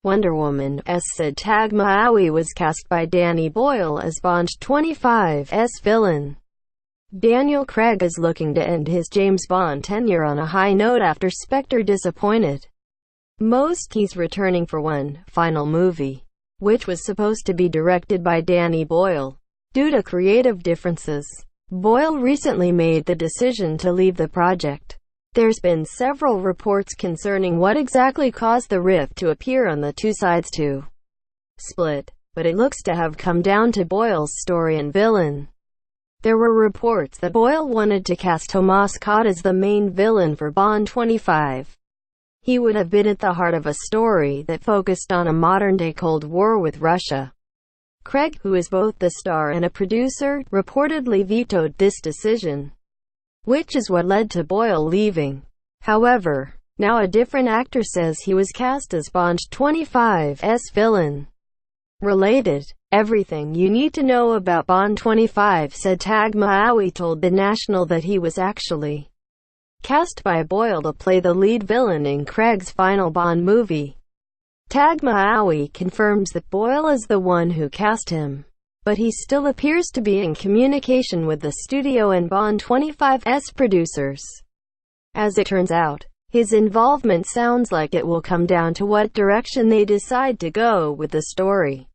Wonder Woman s said Tag Maui was cast by Danny Boyle as Bond 25's villain. Daniel Craig is looking to end his James Bond tenure on a high note after Spectre disappointed most. He's returning for one final movie, which was supposed to be directed by Danny Boyle. Due to creative differences, Boyle recently made the decision to leave the project. There's been several reports concerning what exactly caused the rift to appear on the two sides to split, but it looks to have come down to Boyle's story and villain. There were reports that Boyle wanted to cast Tomas Scott as the main villain for Bond 25. He would have been at the heart of a story that focused on a modern-day Cold War with Russia. Craig, who is both the star and a producer, reportedly vetoed this decision, which is what led to Boyle leaving. However, now a different actor says he was cast as Bond 25's villain. Related. Everything you need to know about Bond 25, said Tag Maui told The National that he was actually cast by Boyle to play the lead villain in Craig's final Bond movie. Tag Maui confirms that Boyle is the one who cast him, but he still appears to be in communication with the studio and Bond 25's producers. As it turns out, his involvement sounds like it will come down to what direction they decide to go with the story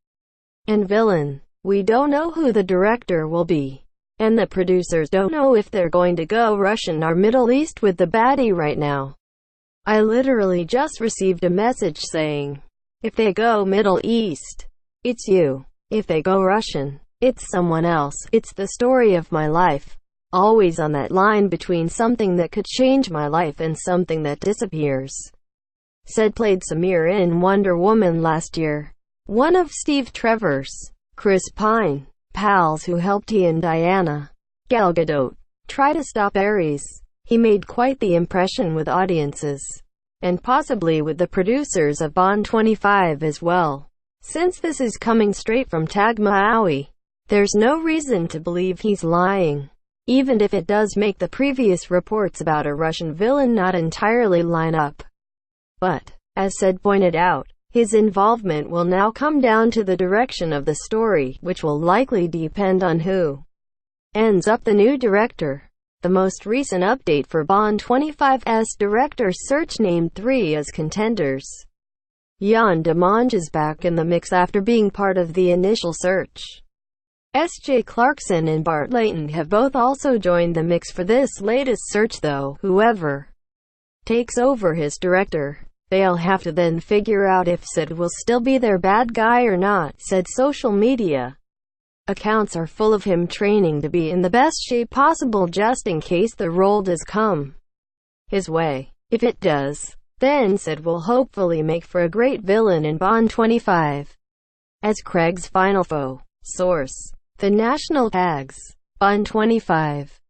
and villain. We don't know who the director will be, and the producers don't know if they're going to go Russian or Middle East with the baddie right now. I literally just received a message saying, if they go Middle East, it's you. If they go Russian, it's someone else. It's the story of my life. Always on that line between something that could change my life and something that disappears. Said played Samir in Wonder Woman last year. One of Steve Trevor's, Chris Pine, pals who helped he and Diana Gal Gadot try to stop Ares. He made quite the impression with audiences, and possibly with the producers of Bond 25 as well. Since this is coming straight from Tag Maui, there's no reason to believe he's lying, even if it does make the previous reports about a Russian villain not entirely line up. But, as said pointed out, his involvement will now come down to the direction of the story, which will likely depend on who ends up the new director. The most recent update for Bond 25's director search named 3 as contenders. Yann Demange is back in the mix after being part of the initial search. S.J. Clarkson and Bart Layton have both also joined the mix for this latest search, though whoever takes over as director, they'll have to then figure out if Sid will still be their bad guy or not, said social media. Accounts are full of him training to be in the best shape possible just in case the role does come his way. If it does, then Sid will hopefully make for a great villain in Bond 25 as Craig's final foe. Source: The National. Tags Bond 25